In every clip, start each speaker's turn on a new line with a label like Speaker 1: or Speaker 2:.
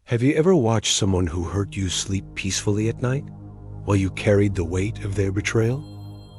Speaker 1: Have you ever watched someone who hurt you sleep peacefully at night while you carried the weight of their betrayal?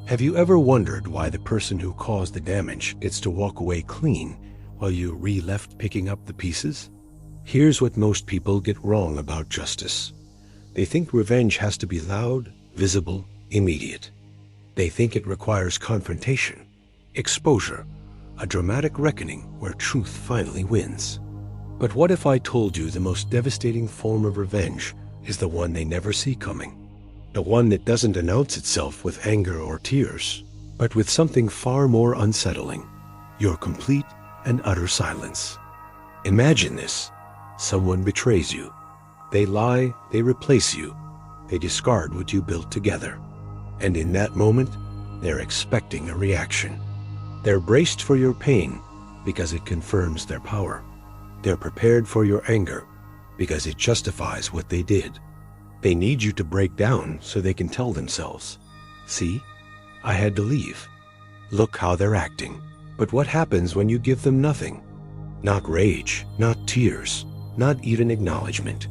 Speaker 1: Have you ever wondered why the person who caused the damage gets to walk away clean while you left picking up the pieces? Here's what most people get wrong about justice. They think revenge has to be loud, visible, immediate. They think it requires confrontation, exposure, a dramatic reckoning where truth finally wins. But what if I told you the most devastating form of revenge is the one they never see coming? The one that doesn't announce itself with anger or tears, but with something far more unsettling: your complete and utter silence. Imagine this. Someone betrays you. They lie, they replace you, they discard what you built together. And in that moment, they're expecting a reaction. They're braced for your pain because it confirms their power. They're prepared for your anger because it justifies what they did. They need you to break down so they can tell themselves, "See, I had to leave. Look how they're acting." But what happens when you give them nothing? Not rage, not tears, not even acknowledgement.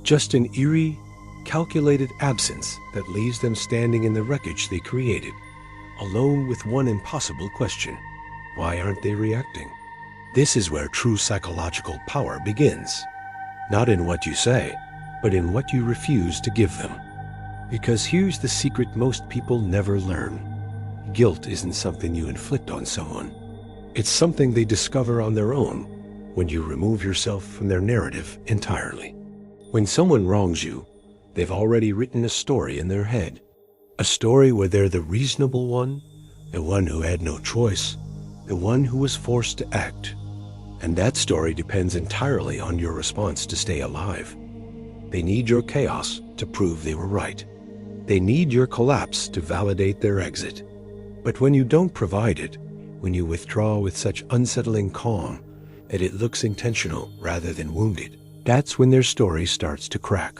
Speaker 1: Just an eerie, calculated absence that leaves them standing in the wreckage they created, alone with one impossible question: why aren't they reacting? This is where true psychological power begins. Not in what you say, but in what you refuse to give them. Because here's the secret most people never learn. Guilt isn't something you inflict on someone. It's something they discover on their own when you remove yourself from their narrative entirely. When someone wrongs you, they've already written a story in their head. A story where they're the reasonable one, the one who had no choice, the one who was forced to act. And that story depends entirely on your response to stay alive. They need your chaos to prove they were right. They need your collapse to validate their exit. But when you don't provide it, when you withdraw with such unsettling calm that it looks intentional rather than wounded, that's when their story starts to crack.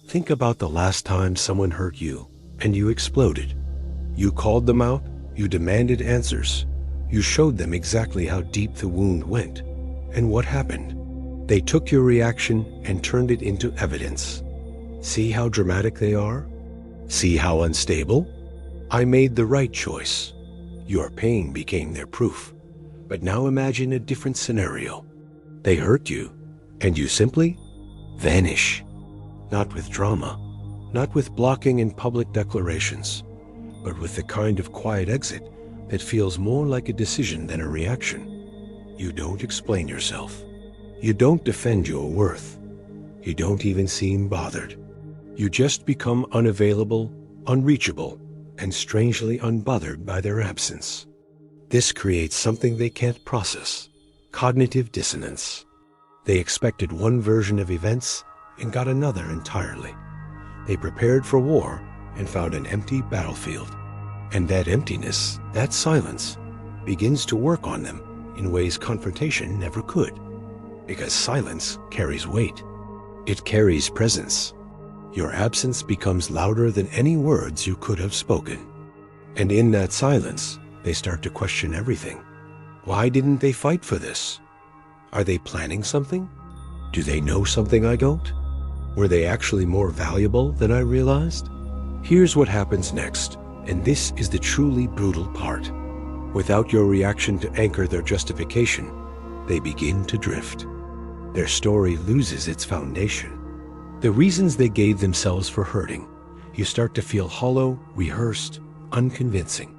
Speaker 1: Think about the last time someone hurt you and you exploded. You called them out, you demanded answers, you showed them exactly how deep the wound went. And what happened? They took your reaction and turned it into evidence. See how dramatic they are? See how unstable? I made the right choice. Your pain became their proof. But now imagine a different scenario. They hurt you, and you simply vanish. Not with drama, not with blocking and public declarations, but with the kind of quiet exit that feels more like a decision than a reaction. You don't explain yourself. You don't defend your worth. You don't even seem bothered. You just become unavailable, unreachable, and strangely unbothered by their absence. This creates something they can't process: cognitive dissonance. They expected one version of events and got another entirely. They prepared for war and found an empty battlefield. And that emptiness, that silence, begins to work on them in ways confrontation never could. Because silence carries weight. It carries presence. Your absence becomes louder than any words you could have spoken. And in that silence, they start to question everything. Why didn't they fight for this? Are they planning something? Do they know something I don't? Were they actually more valuable than I realized? Here's what happens next, and this is the truly brutal part. Without your reaction to anchor their justification, they begin to drift. Their story loses its foundation. The reasons they gave themselves for hurting, you start to feel hollow, rehearsed, unconvincing.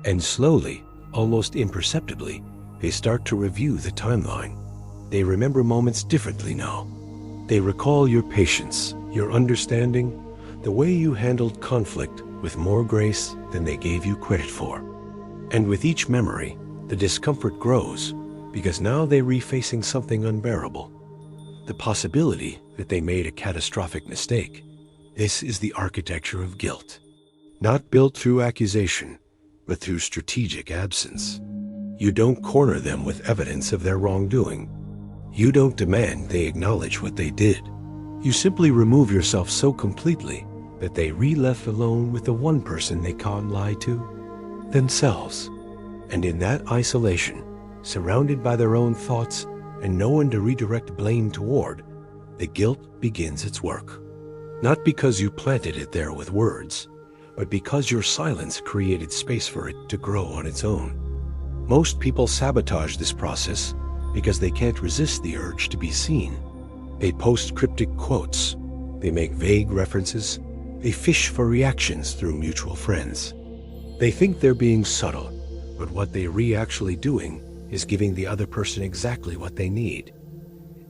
Speaker 1: And slowly, almost imperceptibly, they start to review the timeline. They remember moments differently now. They recall your patience, your understanding, the way you handled conflict with more grace than they gave you credit for. And with each memory, the discomfort grows because now they're refacing something unbearable. The possibility that they made a catastrophic mistake. This is the architecture of guilt. Not built through accusation, but through strategic absence. You don't corner them with evidence of their wrongdoing. You don't demand they acknowledge what they did. You simply remove yourself so completely that they left alone with the one person they can't lie to, themselves. And in that isolation, surrounded by their own thoughts and no one to redirect blame toward, the guilt begins its work. Not because you planted it there with words, but because your silence created space for it to grow on its own. Most people sabotage this process because they can't resist the urge to be seen. They post cryptic quotes, they make vague references, they fish for reactions through mutual friends. They think they're being subtle, but what they're actually doing is giving the other person exactly what they need.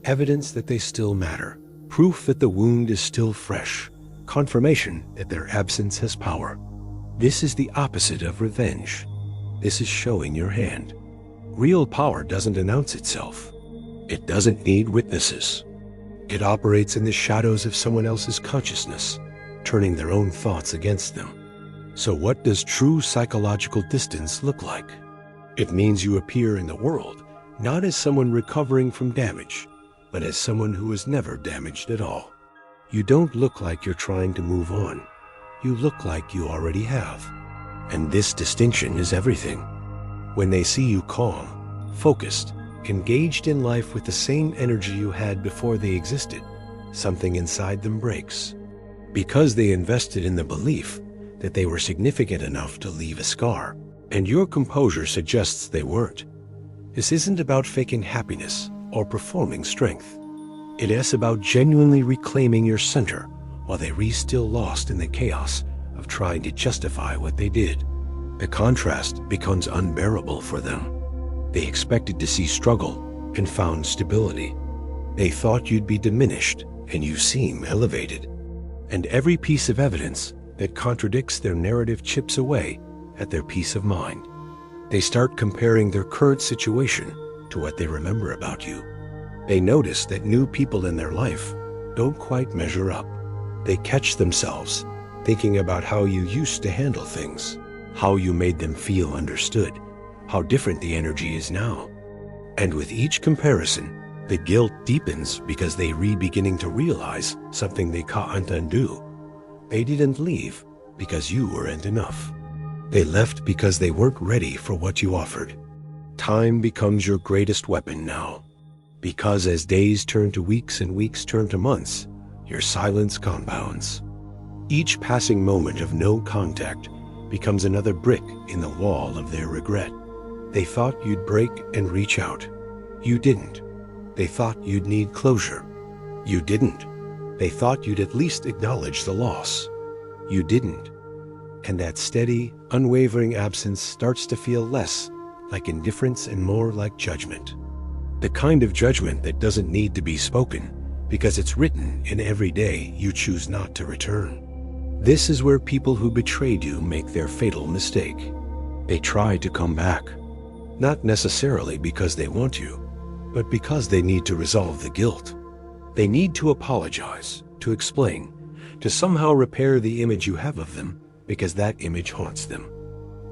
Speaker 1: Evidence that they still matter, proof that the wound is still fresh, confirmation that their absence has power. This is the opposite of revenge. This is showing your hand. Real power doesn't announce itself. It doesn't need witnesses. It operates in the shadows of someone else's consciousness, turning their own thoughts against them. So what does true psychological distance look like? It means you appear in the world not as someone recovering from damage, but as someone who was never damaged at all. You don't look like you're trying to move on. You look like you already have. And this distinction is everything. When they see you calm, focused, engaged in life with the same energy you had before they existed, something inside them breaks. Because they invested in the belief that they were significant enough to leave a scar, and your composure suggests they weren't. This isn't about faking happiness or performing strength. It is about genuinely reclaiming your center while they still lost in the chaos of trying to justify what they did. The contrast becomes unbearable for them. They expected to see struggle and found stability. They thought you'd be diminished, and you seem elevated. And every piece of evidence that contradicts their narrative chips away at their peace of mind. They start comparing their current situation to what they remember about you. They notice that new people in their life don't quite measure up. They catch themselves thinking about how you used to handle things, how you made them feel understood, how different the energy is now. And with each comparison, the guilt deepens because they beginning to realize something they can't undo. They didn't leave because you weren't enough. They left because they weren't ready for what you offered. Time becomes your greatest weapon now. Because as days turn to weeks and weeks turn to months, your silence compounds. Each passing moment of no contact becomes another brick in the wall of their regret. They thought you'd break and reach out. You didn't. They thought you'd need closure. You didn't. They thought you'd at least acknowledge the loss. You didn't. And that steady, unwavering absence starts to feel less like indifference and more like judgment. The kind of judgment that doesn't need to be spoken because it's written in every day you choose not to return. This is where people who betrayed you make their fatal mistake. They try to come back, not necessarily because they want you, but because they need to resolve the guilt. They need to apologize, to explain, to somehow repair the image you have of them because that image haunts them.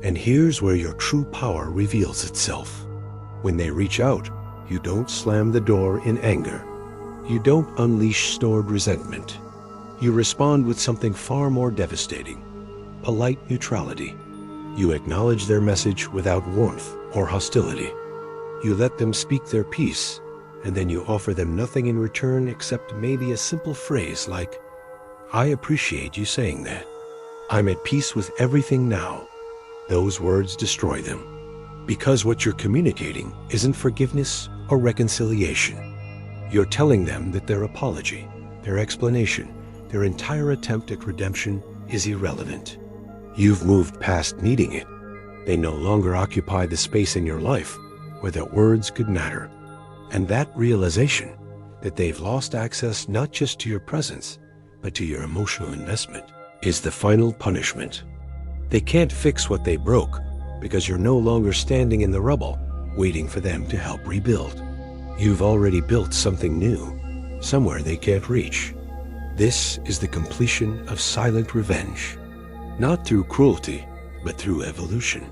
Speaker 1: And here's where your true power reveals itself. When they reach out, you don't slam the door in anger. You don't unleash stored resentment. You respond with something far more devastating, polite neutrality. You acknowledge their message without warmth or hostility. You let them speak their piece, and then you offer them nothing in return except maybe a simple phrase like, "I appreciate you saying that. I'm at peace with everything now." Those words destroy them, because what you're communicating isn't forgiveness or reconciliation. You're telling them that their apology, their explanation, their entire attempt at redemption is irrelevant. You've moved past needing it. They no longer occupy the space in your life where their words could matter. And that realization that they've lost access not just to your presence, but to your emotional investment, is the final punishment. They can't fix what they broke because you're no longer standing in the rubble waiting for them to help rebuild. You've already built something new, somewhere they can't reach. This is the completion of silent revenge, not through cruelty, but through evolution.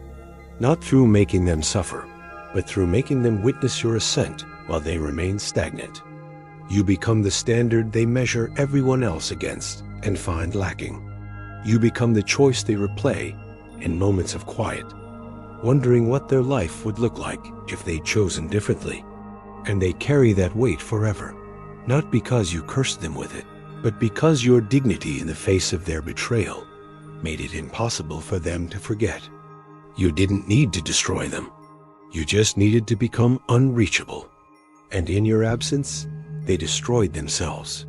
Speaker 1: Not through making them suffer, but through making them witness your ascent while they remain stagnant. You become the standard they measure everyone else against and find lacking. You become the choice they replay in moments of quiet, wondering what their life would look like if they'd chosen differently. And they carry that weight forever, Not because you cursed them with it, but because your dignity in the face of their betrayal made it impossible for them to forget. You didn't need to destroy them. You just needed to become unreachable. And in your absence, they destroyed themselves.